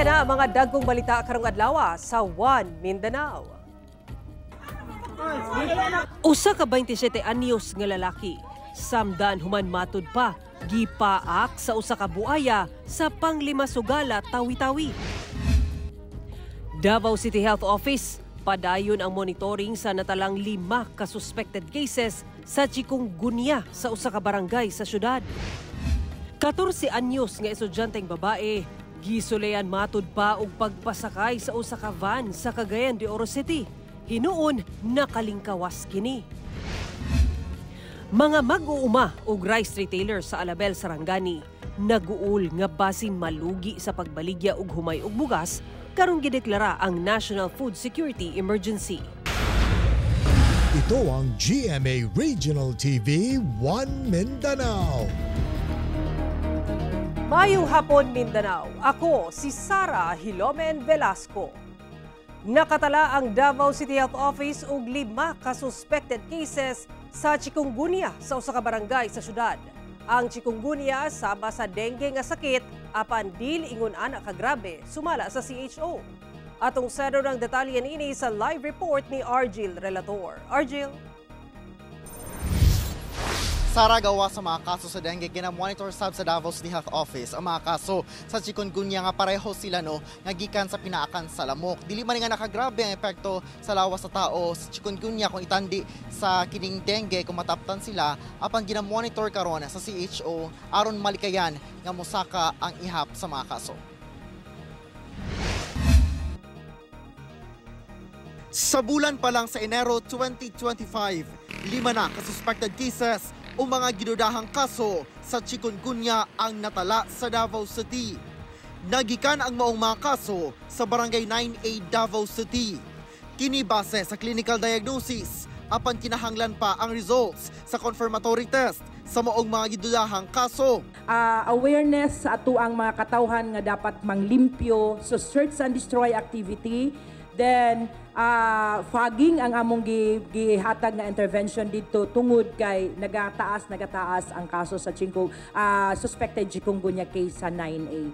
Yan na ang mga dagkong balita karong adlaw sa One Mindanao. Usa ka 27 anyos nga lalaki, samdan human matud pa, gipaak sa usa ka buaya sa panglima sugala Tawi-Tawi. Davao City Health Office, padayon ang monitoring sa natalang 5 ka suspected cases sa chikungunya sa usa ka barangay sa syudad. 14 anyos nga estudyanteng babae, gisulayan matud pa og pagpasakay sa usa ka van sa Cagayan de Oro City. Hinuon nakalingkawas kini. Mga mag-uuma og rice retailer sa Alabel, Sarangani, naguol nga basin malugi sa pagbaligya og humay og bugas karong gideklara ang National Food Security Emergency. Ito ang GMA Regional TV One Mindanao. Mayong hapon, Mindanao. Ako si Sara Hilomen Velasco. Nakatala ang Davao City Health Office og 5 ka suspected cases sa chikungunya sa usa ka barangay sa syudad. Ang chikungunya sama sa dengue nga sakit apan dili ingon ana ka grabe sumala sa CHO. Atong sero ng detalye niini sa live report ni Argil Relator. Argil. Sara, gawa sa mga kaso sa dengue, gina-monitor sab sa Davao City Health Office ang mga kaso sa chikungunya nga pareho sila nga gikan sa pinaakan sa lamok. Dili man nga nakagrabe ang epekto sa lawas sa tao sa chikungunya kung itandi sa kining dengue kung mataptan sila apan gina-monitor karon sa CHO aron malikayan nga mosaka ang ihap sa mga kaso. Sa bulan pa lang sa Enero 2025, 5 na ka-suspected cases o mga ginudahang kaso sa chikungunya ang natala sa Davao City. Nagikan ang maong mga kaso sa Barangay 9A Davao City. Kini base sa clinical diagnosis, apan kinahanglan pa ang results sa confirmatory test sa maong mga ginudahang kaso. Awareness sa ato ang mga katawhan nga dapat manglimpyo so search and destroy activity. Then, fogging ang among gihatag na intervention dito tungod kay nagataas ang kaso sa suspected chikungunya case sa 9A.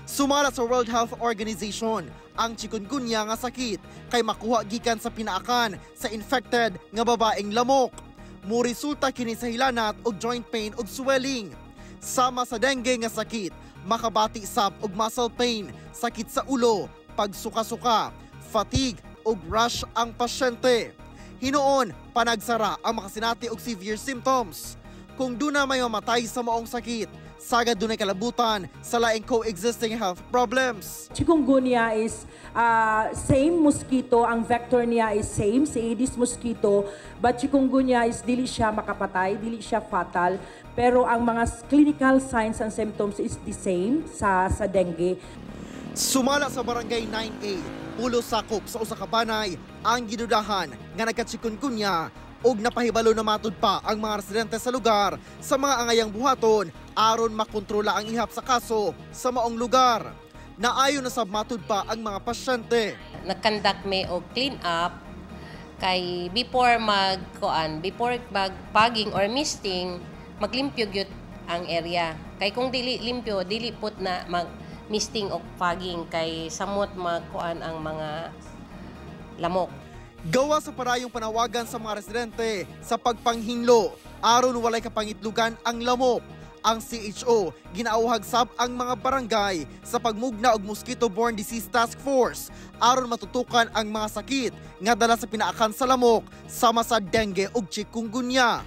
Sumala sa World Health Organization, ang chikungunya nga sakit kay makuha gikan sa pinaakan sa infected nga babaeng lamok. Muresulta kini sa hilanat og joint pain og swelling. Sama sa dengue nga sakit, makabati sab og muscle pain, sakit sa ulo, pagsuka-suka, fatigue o rash ang pasyente. Hinuon, panagsara ang makasinati og severe symptoms. Kung duna may mamatay sa maong sakit, sagad dunay kalabutan sa laing coexisting health problems. Chikungunya is same mosquito, ang vector niya is same, si Aedes mosquito, but chikungunya is dili siya makapatay, dili siya fatal, pero ang mga clinical signs and symptoms is the same sa dengue. Sumala sa Barangay 9A, ulo sakop sa usa ka banay ang gidudahan nga nagka-chikungunya og napahibalo na matud pa ang mga residente sa lugar sa mga angayang buhaton aron makontrola ang ihap sa kaso sa maong lugar. Naayon na sab matud pa ang mga pasyente. Nag-conduct may og clean up kay before magpaging or misting, maglimpyo gyud ang area. Kay kung dili limpyo, dili put na misting o fogging kay samot magkuan ang mga lamok. Gawa sa parayong panawagan sa mga residente sa pagpanghinlo aron walay kapangitlugan ang lamok. Ang CHO ginauhag sab ang mga barangay sa pagmugna og Mosquito-Borne Disease Task Force aron matutukan ang mga sakit nga dala sa pinaakan sa lamok sama sa dengue ug chikungunya.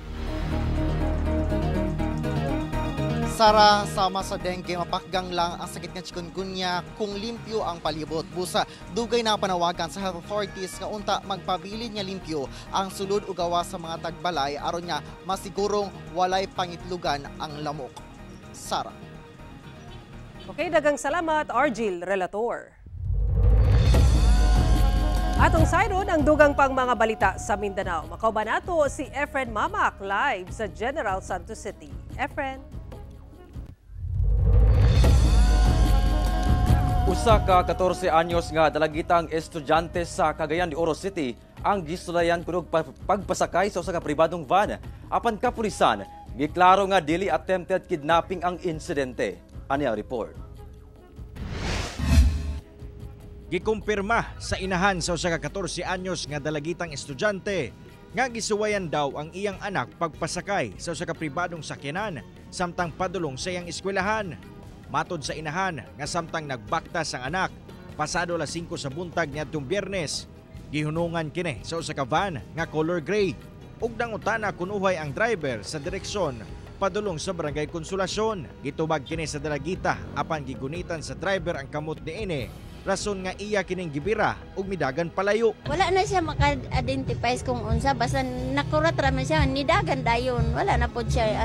Sara, sama sa dengue, mapakgang lang ang sakit ng chikungunya kung limpyo ang palibot. Busa, dugay na panawagan sa health authorities nga unta magpabilin nga limpyo ang sulod o gawa sa mga tagbalay aron nga masigurong walay pangitlugan ang lamok. Sara. Okay, dagang salamat, Argil Relator. Atong sayron ang dugang pang mga balita sa Mindanao. Makauban nato si Efren Mamak live sa General Santos City. Efren. Usa ka 14 anyos nga dalagitang estudyante sa Cagayan de Oro City ang gisulayan kunog pagpasakay sa usa ka pribadong van. Apan kapulisan, giklaro nga dili attempted kidnapping ang insidente. Ani ang report. Gikumpirma sa inahan sa usa ka 14 anyos nga dalagitang estudyante nga gisuwayan daw ang iyang anak pagpasakay sa usa ka pribadong sakyanan samtang padulong sa iyang eskwelahan. Matod sa inahan nga samtang nagbaktas ang anak pasado alas 5 sa buntag niadtong Biyernes, gihunungan kini sa usa ka van nga color gray ug nangutana kung uhay ang driver sa direksyon padulong sa Barangay Konsolasyon. Gitubag kini sa dalagita apan gigunitan sa driver ang kamot niini. Rason nga iya kining gibira ug midagan palayo. Wala na siya maka-identify kung unsa, basta nakurat ra man siya, nidagan dayon. Wala na pod siya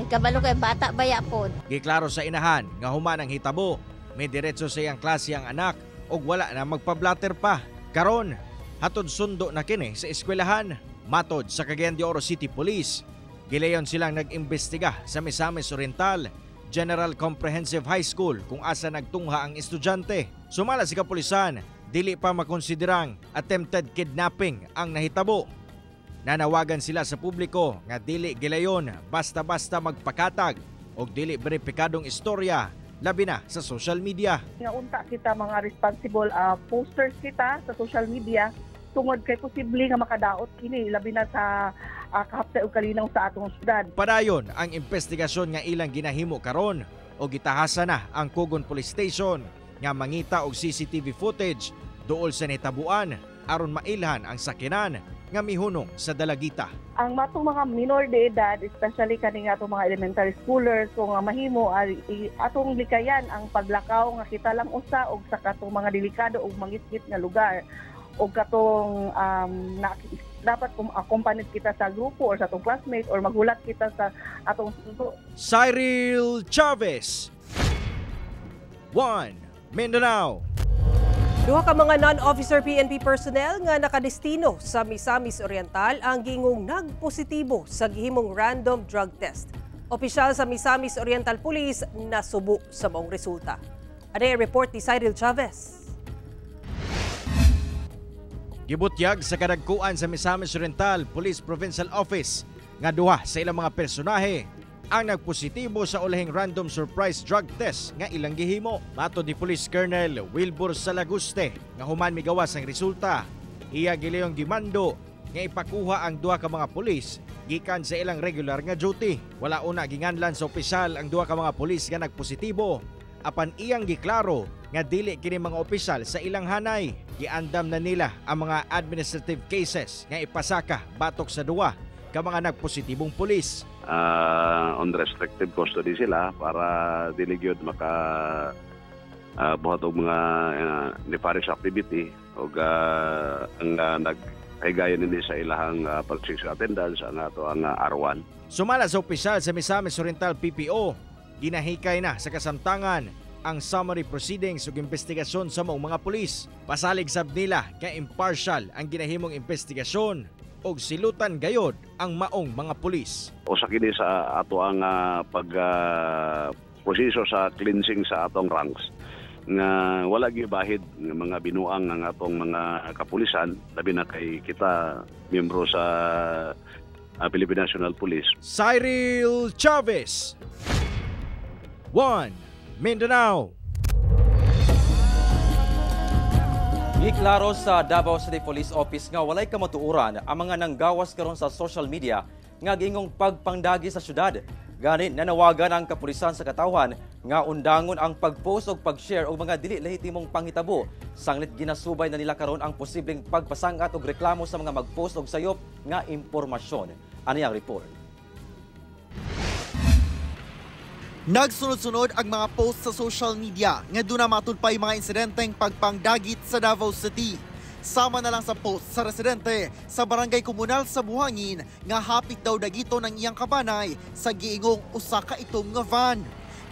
kabalo kay bata baya pod. Giklaro sa inahan nga human ang hitabo, may diretso sa iyang klase ang anak ug wala na magpa-blatter pa. Karon, hatod sundo na kini sa eskwelahan. Matod sa Cagayan de Oro City Police, gilayon silang nag-imbestiga sa Misamis Oriental General Comprehensive High School kung asa nagtungha ang estudyante. Sumala si kapulisan, dili pa makonsiderang attempted kidnapping ang nahitabo. Nanawagan sila sa publiko nga dili gilayon basta-basta magpakatag o dili beripikadong istorya labi na sa social media. Unta kita mga responsible posters kita sa social media tungod kay posible nga makadaot kini labi na sa kahapsa o kalinaw sa atong syudad. Padayon ang investigasyon nga ilang ginahimo karon o gitahasa na ang Kugon Police Station nga mangita og CCTV footage duol sa nitabuan aron mailhan ang sakyanan nga mihunong sa dalagita. Ang matong mga minor de edad, especially kaning atong mga elementary schoolers, kung mahimo atong likayan ang paglakaw nga kita lang usa og sa katong mga delikado og mangitgit nga lugar o katong dapat accompanied kita sa grupo or sa atong classmate or maghulat kita sa atong sundo. Cyril Chavez, 1 Mindanao. Duha ka mga non-officer PNP personnel nga nakadestino sa Misamis Oriental ang gingong nagpositibo sa gihimong random drug test. Opisyal sa Misamis Oriental Police nasubo sa maong resulta. Ano report ni Cyril Chavez? Gibutyag sa kadagkuan sa Misamis Oriental Police Provincial Office nga duha sa ilang mga personahe ang nagpositibo sa ulahing random surprise drug test nga ilang gihimo. Matod ni Police Colonel Wilbur Salaguste nga human migawas ang resulta, iya gilayong gimando nga ipakuha ang duha ka mga pulis gikan sa ilang regular nga duty. Wala una ginganlan sa opisyal ang duha ka mga pulis nga nagpositibo, apan iyang giklaro nga dili kini mga opisyal sa ilang hanay. Giandam na nila ang mga administrative cases nga ipasaka batok sa duwa ka mga nagpositibong pulis. On restricted custody sila para dili gyud maka buhat og mga nefarious activity og ang naghigayon nini sa ilahang pag-sexual attendance ang ato ang R1. Sumala sa opisyal sa Misamis Oriental PPO, ginahikay na sa kasamtangan ang summary proceedings ug investigasyon sa maong mga pulis. Pasalig sab nila kay impartial ang ginahimong investigasyon og silutan gayod ang maong mga pulis. Usa kini sa ato ang proseso sa cleansing sa atong ranks nga wala gibahid nga mga binuang ng atong mga kapulisan labi na kay kita miyembro sa Philippine National Police. Cyril Chavez, 1 Mindanao. Giklaro sa Davao City Police Office nga walay kamatuoran ang mga nanggawas karon sa social media nga gingong pagpangdagi sa syudad. Gani nanawagan ang kapulisan sa katawhan nga undangon ang pag-post o pag-share og mga dili lehitimong panghitabo. Sanglit ginasubay na nila karon ang posibleng pagpasangat og reklamo sa mga mag-post og sayop nga impormasyon. Ano yang report? Nagsunod-sunod ang mga post sa social media nga doon na matulpay mga insidenteng pagpangdagit sa Davao City. Sama na lang sa post sa residente sa barangay komunal sa Buhangin nga hapit daw dagito ng iyang kabanay sa giingong usa ka itong nga van.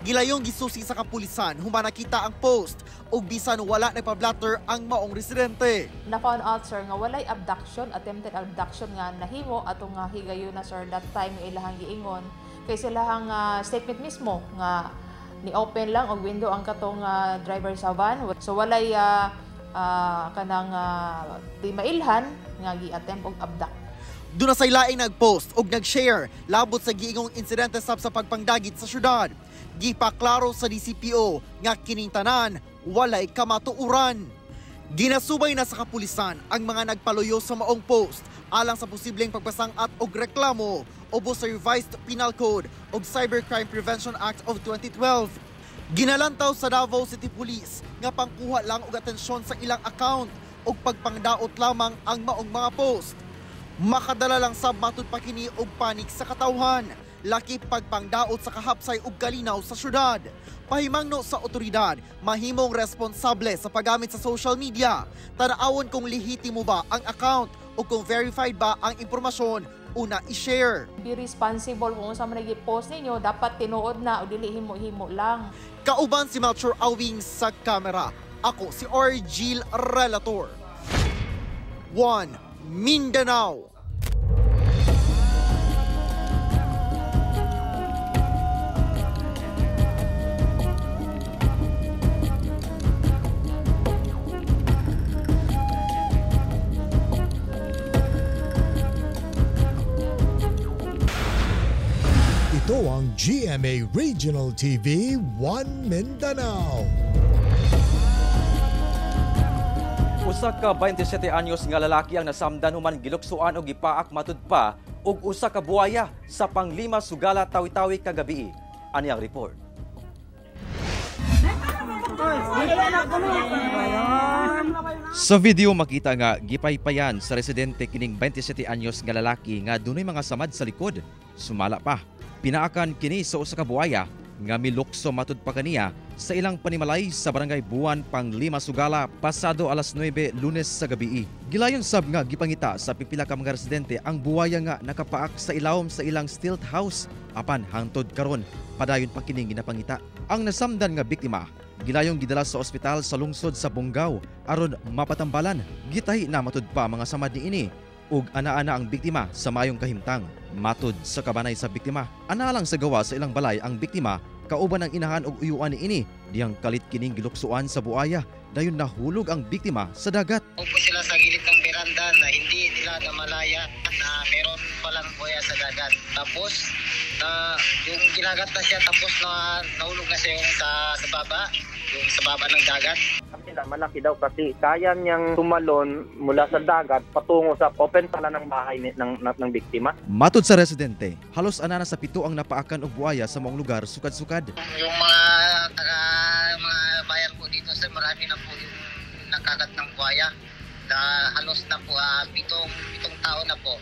Gilayong gisusi sa kapulisan human nakita ang post ug bisan wala nagpa-blatter ang maong residente. Na-found out sir nga walay abduction, attempted abduction nga nahimo atong nga higayon na sir that time nga ilahang giingon. Kay silahang statement mismo nga ni-open lang og window ang katong driver sa van. So walay kanang di mailhan nga gi-attempt og abduct. Doon na say laing nag-post og nag-share labot sa giingong insidente sa pagpangdagit sa syudad. Gipaklaro sa DCPO nga kining tanan walay kamatuuran. Ginasubay na sa kapulisan ang mga nagpaluyo sa maong post alang sa posibleng pagpasangat og reklamo ubos sa Revised Penal Code o Cybercrime Prevention Act of 2012. Ginalantaw sa Davao City Police nga pangkuha lang og atensyon sa ilang account o pagpangdaot lamang ang maong mga post. Makadala lang sab matud pa kini og panik sa katawhan, laki pagpangdaot sa kahapsay ug kalinaw sa syudad. Pahimangno sa otoridad, mahimong responsable sa paggamit sa social media. Tanaawon kung lehitimo ba ang account o kung verified ba ang impormasyon una i-share. Be responsible kung sa mga post ninyo, dapat tinuod na o dili himo-himo lang. Kauban si Melchor Awing sa kamera. Ako si Orgil Relator. 1 Mindanao. Ito ang GMA Regional TV 1 Mindanao. Usa ka 27 anyos nga lalaki ang nasamdan human giluksuan og gipaak matud pa ug usa ka buaya sa panglima sugala tawi-tawi kagabi. Ani ang report. Sa video makita nga gipaypayan sa residente kining 27 anyos nga lalaki nga dunay mga samad sa likod. Sumala pa, pinaakan kini sa usa ka buaya nga milukso matud pa kaniya sa ilang panimalay sa barangay Buwan, Panglima Sugala, pasado alas 9 Lunes sa gabi. Gilayon sab nga gipangita sa pipila ka mga residente ang buwaya nga nakapaak sa ilawom sa ilang stilt house apan hangtod karon padayon pa kining ginapangita. Ang nasamdan nga biktima gilayong gidala sa ospital sa lungsod sa Bungaw aron mapatambalan. Gitahi na matud pa mga samad niini ug ana-ana ang biktima sa mayong kahimtang. Matud sa kabanay sa biktima, ana lang sa gawa sa ilang balay ang biktima kauban ang inahan og uyuan niini diyang kalit kining giluksuan sa buaya dayon nahulog ang biktima sa dagat. Upo sila sa gilid ng beranda na hindi nila namalaya na meron palang buaya sa dagat. Tapos yung ginagat na siya tapos na nahulog na siya yung sa baba, yung sa baba ng dagat. Malaki daw kasi kaya niyang tumalon mula sa dagat patungo sa open pala ng bahay ng biktima. Matud sa residente, halos anana sa 7 ang napaakan og buaya sa maong lugar sukad-sukad. Yung mga bayan po dito sa marami na po yung nakagat ng buaya. Halos na po 7 taon na po.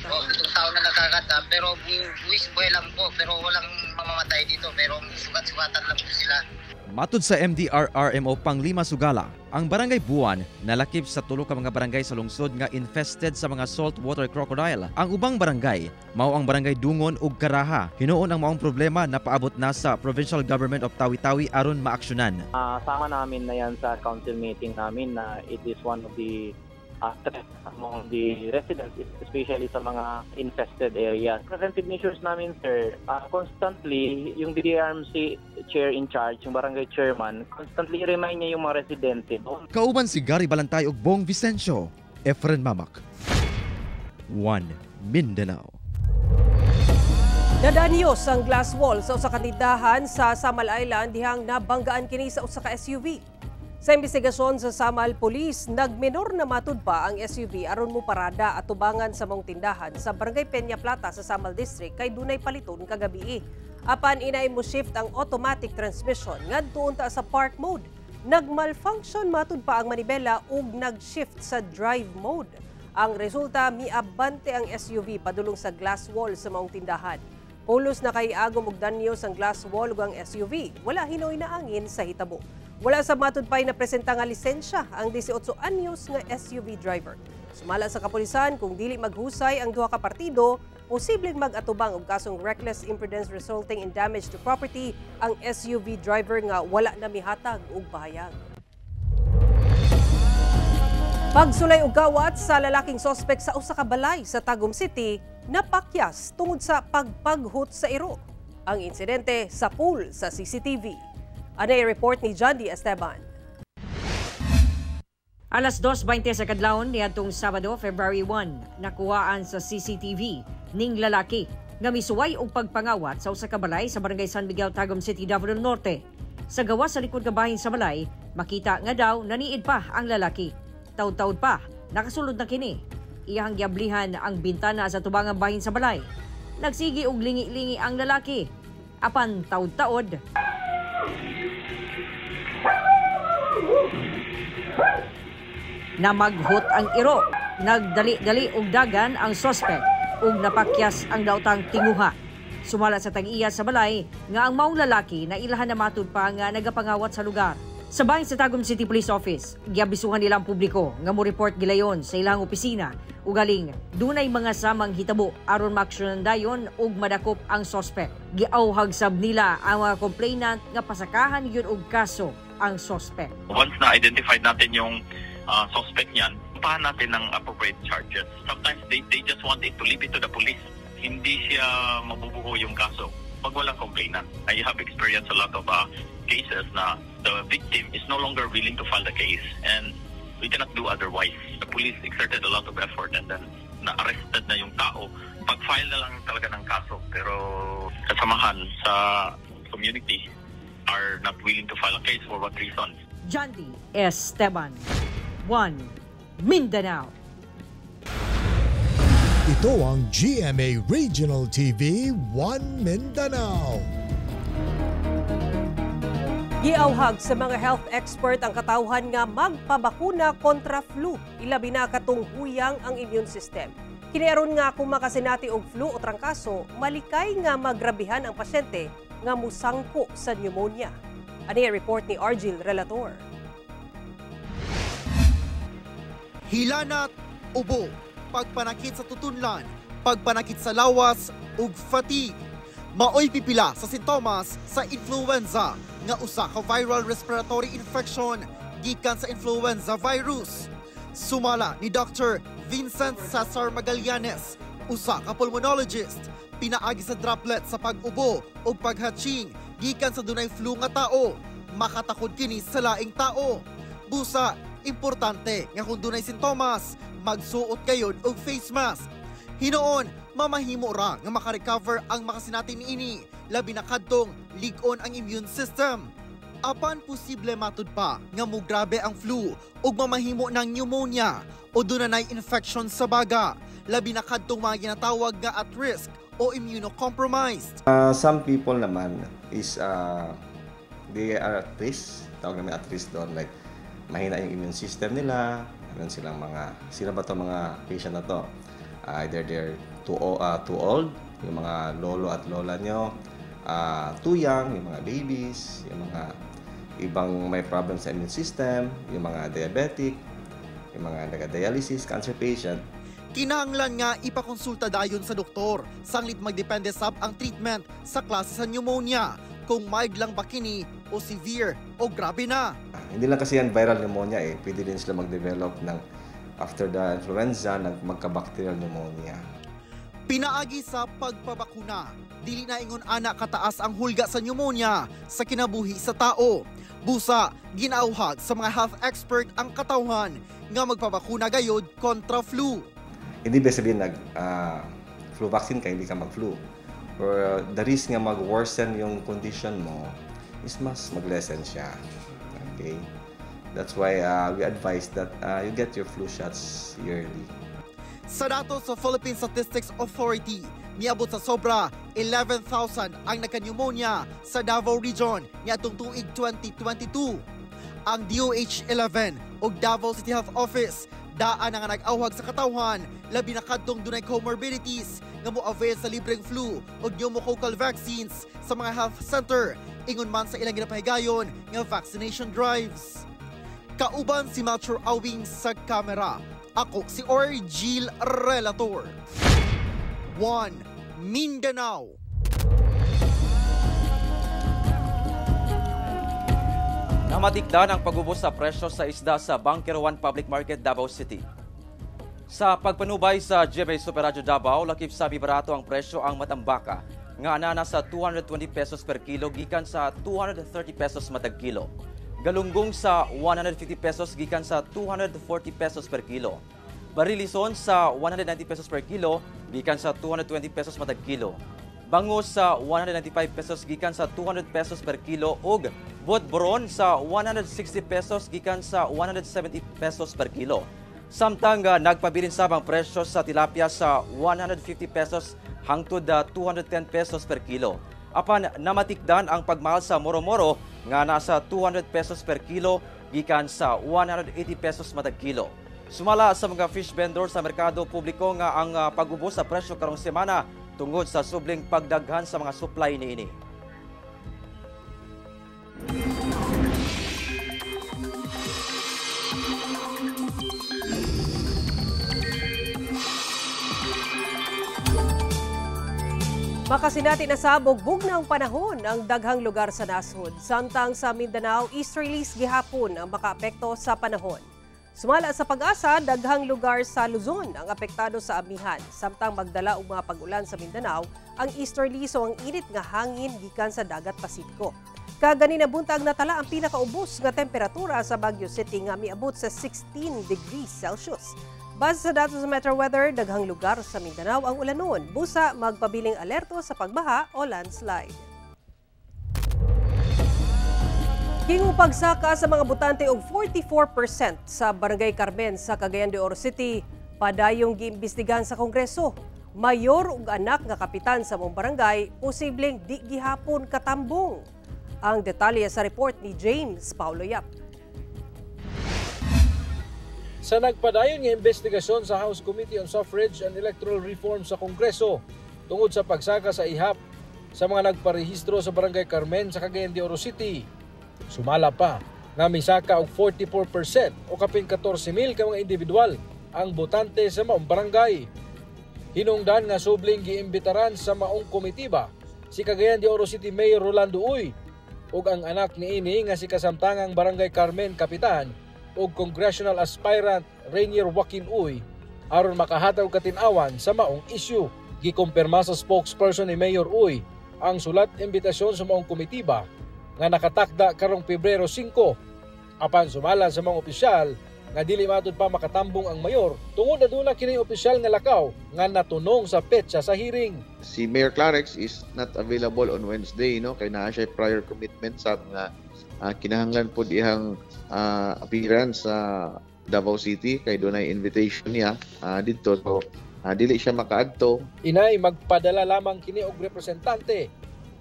7 taon na nakagat pero buwis buhay lang po pero walang mamamatay dito pero sugat-sugatan lang po sila. Matud sa MDRRMO Panglima Sugala, ang barangay Buwan nalakip sa 3 ka mga barangay sa lungsod nga infested sa mga saltwater crocodile. Ang ubang barangay, mao ang barangay Dungon ug Karaha. Hinuon ang maong problema na paabot na sa Provincial Government of Tawi-Tawi aron maaksyonan. Sama namin na yan sa council meeting namin na it is one of the threat among the residents, especially sa mga infested areas. Preventive measures namin, sir, constantly, yung DDRMC chair in charge, yung barangay chairman, constantly remind niya yung mga residente. Kauban si Gary Balantay ug Bong Vicencio, Efren Mamak, 1 Mindanao. Nadanyos ang glass wall sa usa ka tindahan sa Samal Island dihang nabanggaan kini sa usa ka SUV. Sa investigasyon sa Samal Police, nagminor na matud pa ang SUV aron mo parada at tubangan sa mong tindahan sa Barangay Peña Plata sa Samal District kay dunay paliton kagabi. Apan inay mo shift ang automatic transmission ngadto unta sa park mode. Nagmalfunction matud pa ang manibela ug nag-shift sa drive mode. Ang resulta miabante ang SUV padulong sa glass wall sa maong tindahan. Pulos na kay agom og danyos ang glass wall ug ang SUV. Wala hinoy na angin sa hitabo. Wala sa matud pay na presenta nga lisensya ang 18 anyos nga SUV driver. Sumala sa kapulisan kung dili maghusay ang duha ka partido, posibleng mag-atubang og kasong reckless imprudence resulting in damage to property ang SUV driver nga wala na mihatag og bahayag. Pagsulay og kawat sa lalaking sospek sa usa ka balay sa Tagum City, napakyas tungod sa pagpaghut sa iro. Ang insidente sa pool sa CCTV. Anay report ni John D. Esteban. Alas 2:20 sa kadlawon niadtong Sabado, February 1, nakuhaan sa CCTV ning lalaki nga misuway og pagpangawat sa usa ka balay sa Barangay San Miguel, Tagum City, Davao del Norte. Sa gawas sa likod nga bahin sa balay, makita nga daw naniid pa ang lalaki. Taud-taud pa, nakasulod na kini. Iyang giablihan ang bintana sa tubangang bahin sa balay. Nagsigi og lingi-lingi ang lalaki. Apan taud-taod. Namaghot ang iro. Nagdali-dali og dagan ang suspect ug napakyas ang daotang tinguha. Sumala sa tag-iya sa balay nga ang maong lalaki na ilahan na matud pa nga nagapangawat sa lugar. Sa bahin sa Tagum City Police Office, giabisuhan nila ang publiko nga mo report gilayon sa ilang opisina ug galing dunay mga samang hitabo aron maaksyonan dayon ug madakop ang suspect. Giauhag sab nila ang mga complainant nga pasakahan gyud og kaso ang suspect. Once na identified natin yung suspect niyan, pahan natin ng appropriate charges. Sometimes they just want it to leave it to the police. Hindi siya mabubuo yung kaso pag walang complainant. I have experienced a lot of cases na the victim is no longer willing to file the case and we cannot do otherwise. The police exerted a lot of effort and then na-arrested na yung tao. Pag-file na lang talaga ng kaso. Pero kasamahan sa community are not willing to file a case for what reason? Jandy Esteban, 1 Mindanao. Ito ang GMA Regional TV 1 Mindanao. Giauhag sa mga health expert ang katawhan nga magpabakuna kontra flu. Ilabi na katong huyang ang immune system. Kiniaron nga kung makasinati og flu o trangkaso, malikay nga magrabihan ang pasyente nga musangko sa pneumonia. Ani report ni Argil Relator. Hilanat, ubo, pagpanakit sa tutunlan, pagpanakit sa lawas, ug fatigue. Maoy pipila sa sintomas sa influenza nga usa ka viral respiratory infection gikan sa influenza virus. Sumala ni Dr. Vincent Cesar Magallanes, usa ka pulmonologist, pinaagi sa droplet sa pag-ubo o paghatching gikan sa dunay flu nga tao. Makatakod kini sa laing tao. Busa, importante nga kung dunay sintomas, magsuot kayon og face mask. Hinoon, mamahimo ra nga makarecover ang makasinatin niini, labi na kadtong lig-on ang immune system. Apan posible matud pa nga mugrabe ang flu ug mamahimo ng pneumonia o dunay infection sa baga, labi na kadtong mga ginatawag nga at risk o immunocompromised. Some people naman is they are at risk, tawag namin at risk doon, like mahina yung immune system nila, meron silang mga, sino ba to mga patient na to? Either they're too old, yung mga lolo at lola nyo, too young, yung mga babies, yung mga ibang may problem sa immune system, yung mga diabetic, yung mga nag-dialysis, cancer patient. Kinahanglan nga ipakonsulta dayon sa doktor, sanglit magdepende sab ang treatment sa klase sa pneumonia, kung mild lang ba kini o severe o grabe na. Hindi lang kasi yan viral pneumonia pwede din sila mag-develop ng after the influenza, magka-bacterial pneumonia. Pinaagi sa pagpabakuna, dili na ingon ana kataas ang hulga sa pneumonia sa kinabuhi sa tao. Busa, ginauhag sa mga health expert ang katawhan nga magpabakuna gayod kontra flu. Hindi ba sabihin flu vaccine ka, hindi ka mag-flu. Or the risk nga mag-worsen yung condition mo is mas mag-lessen siya. Okay? That's why we advise that you get your flu shots yearly. Sa datos sa Philippine Statistics Authority, niabot sa sobra 11,000 ang naka-pneumonia sa Davao Region niadtong tuig 2022. Ang DOH-11 o Davao City Health Office daan nga nag-awhag sa katawhan, labi na kadtong dunay comorbidities nga mo-avail sa libreng flu o pneumococcal vaccines sa mga health center, ingon man sa ilang ginapahigayon nga vaccination drives. Kauban si Melchor Awing sa kamera. Ako si Argil Relator. 1 Mindanao. Namatikdan ang pag-ubos sa presyo sa isda sa Bunker 1 Public Market, Davao City. Sa pagpanubay sa GMA Super Radio Davao, lakip sabi barato ang presyo ang matambaka nga anana sa 220 pesos per kilo gikan sa 230 pesos matag kilo. Galunggong sa 150 pesos gikan sa 240 pesos per kilo. Barilison sa 190 pesos per kilo gikan sa 220 pesos matag kilo. Bangus sa 195 pesos gikan sa 200 pesos per kilo ug Ubod boron sa 160 pesos gikan sa 170 pesos per kilo. Samtang nagpabilin sabang presyo sa tilapia sa 150 pesos hangtod 210 pesos per kilo. Apan namatikdan ang pagmahal sa moro-moro nga nasa 200 pesos per kilo gikan sa 180 pesos matag kilo. Sumala sa mga fish vendor sa merkado publiko nga ang pag-ubos sa presyo karong semana tungod sa subling pagdaghan sa mga supply niini. Makasinati na sa bugbog ng panahon ang daghang lugar sa nasod. Samtang sa Mindanao, easterlies gihapon ang makaapekto sa panahon. Sumala sa Pag-asa, daghang lugar sa Luzon ang apektado sa amihan. Samtang magdala og mga pag-ulan sa Mindanao, ang easterlies o ang init nga hangin gikan sa dagat Pasifiko. Kaganin na buntag natala ang pinakaubos nga temperatura sa Baguio City nga miabot sa 16 degrees Celsius. Base sa datos sa Metro Weather, daghang lugar sa Mindanao ang ulanon. Busa, magpabiling alerto sa pagbaha o landslide. Hingong pagsaka sa mga botante og 44% sa Barangay Carmen sa Cagayan de Oro City, padayong giimbestigahan sa Kongreso. Mayor ug anak nga kapitan sa mong barangay, posibleng di gihapon katambong. Ang detalye sa report ni James Paulo Yap. Sa nagpadayon nga investigasyon sa House Committee on Suffrage and Electoral Reform sa Kongreso tungod sa pagsaka sa ihap sa mga nagparehistro sa Barangay Carmen sa Cagayan de Oro City, sumala pa nga misaka og 44% o kapin 14,000 ka mga individual ang botante sa maong barangay. Hinungdan nga subling giimbitaran sa maong komitiba si Cagayan de Oro City Mayor Rolando Uy ug ang anak niini nga si kasamtangang Barangay Carmen Kapitan ug congressional aspirant Rainier Joaquin Uy aron makahatag katinawan sa maong issue. Gikumpirma sa spokesperson ni Mayor Uy ang sulat imbitasyon sa maong komitiba nga nakatakda karong Pebrero 5 apan sumala sa mga opisyal nga dili matud pa makatambong ang mayor tungod aduna kini opisyal nga lakaw nga natunong sa petsa sa hearing. Si Mayor Clarex is not available on Wednesday, no, kay naa siya prior commitment sa nga kinahanglan po dihang appearance sa Davao City kay dunay invitation niya dito, so dili siya makaadto. Inay magpadala lamang kini og representante.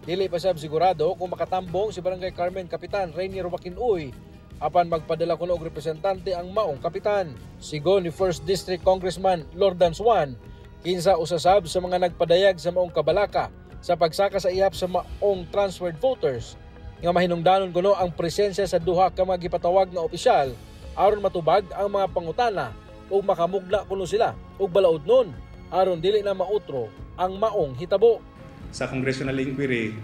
Dili pa sab sigurado kung makatambong si Barangay Carmen Kapitan Rainier Joaquin Uy apan magpadala kuno og representante ang maong kapitan. Sigon ni 1st District Congressman Lordan Swan, kinsa usasab sa mga nagpadayag sa maong kabalaka sa pagsaka sa ihap sa maong transferred voters nga mahinungdanon kuno ang presensya sa duha ka mga gipatawag nga opisyal aron matubag ang mga pangutana ug makamugna kuno sila ug balaod nun aron dili na mautro ang maong hitabo. Sa congressional inquiry,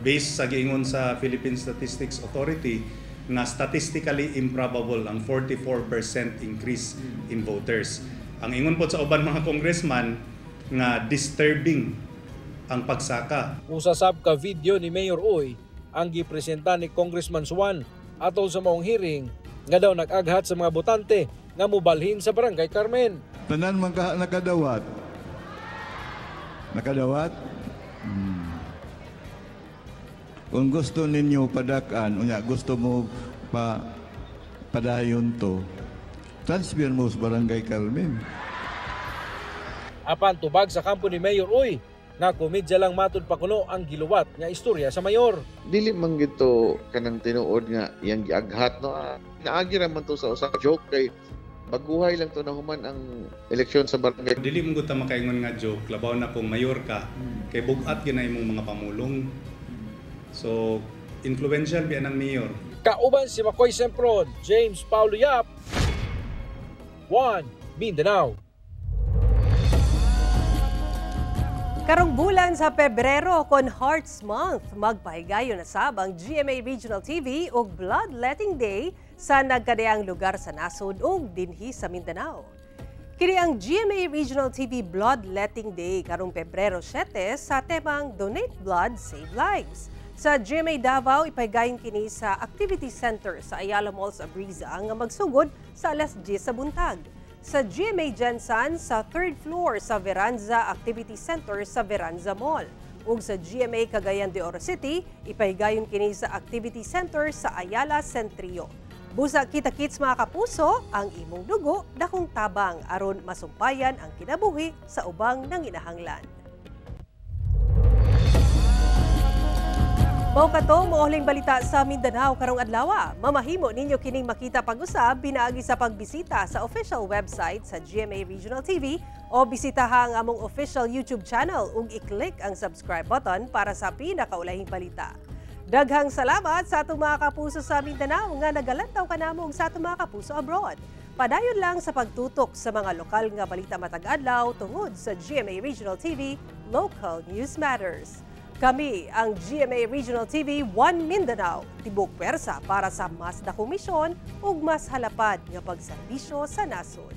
based sa giingon sa Philippine Statistics Authority na statistically improbable ang 44% increase in voters. Ang ingon po sa uban mga congressman nga disturbing ang pagsaka. Usasab ka video ni Mayor Uy ang gipresenta ni Congressman Swan atol sa maong hearing nga daw nag-aghat sa mga botante nga mobalhin sa Barangay Carmen. Tanan nakadawat. Nakadawat? Kung gusto ninyo padakan, unya gusto mo padayon to, transfer mo sa Barangay Carmen. Apan tubag sa kampo ni Mayor Uy, na komedya lang matud pa kuno ang giluwat nga istorya sa mayor. Dili man gito kanang tinuod nga iyang giaghat, no. Naagi ra man to sa usa joke kay baguhay lang to na human ang eleksyon sa barangay. Dili mo gud ta makaingon nga joke labaw na kung mayor ka kay bugat gyud na imong mga pamulong. So influential biyan ang mayor. Kauban si Makoy Sempron, James Paulo Yap, 1 Mindanao. Karong bulan sa Pebrero kon Hearts Month, magpahigayon na sab ang GMA Regional TV og Bloodletting Day sa nagkadayang lugar sa nasod ug dinhi sa Mindanao. Kini ang GMA Regional TV Bloodletting Day karong Pebrero 7 sa temang Donate Blood, Save Lives. Sa GMA Davao, ipahigayon kini sa Activity Center sa Ayala Mall sa Abriza nga magsugod sa alas 10 sa buntag. sa GMA Gensan sa 3rd floor sa Veranza Activity Center sa Veranza Mall. Ug sa GMA Cagayan de Oro City, ipahigayon kini sa Activity Center sa Ayala Centrio. Busa kita-kits mga kapuso, ang imong dugo dakong tabang aron masumpayan ang kinabuhi sa ubang nanginahanglan. Mao kato mohuling balita sa Mindanao karong adlaw. Mamahimo ninyo kining makita pag-usab pinaagi sa pagbisita sa official website sa GMA Regional TV o bisitaha ang among official YouTube channel ug i-click ang subscribe button para sa pinakaulahing balita. Daghang salamat sa atong mga kapuso sa Mindanao nga nagalantaw kanamo sa atong mga kapuso abroad. Padayon lang sa pagtutok sa mga lokal nga balita matag adlaw tungod sa GMA Regional TV, Local News Matters. Kami ang GMA Regional TV 1 Mindanao, tibok pwersa para sa mas dakong misyon ug mas halapad nga pagserbisyo sa nasod.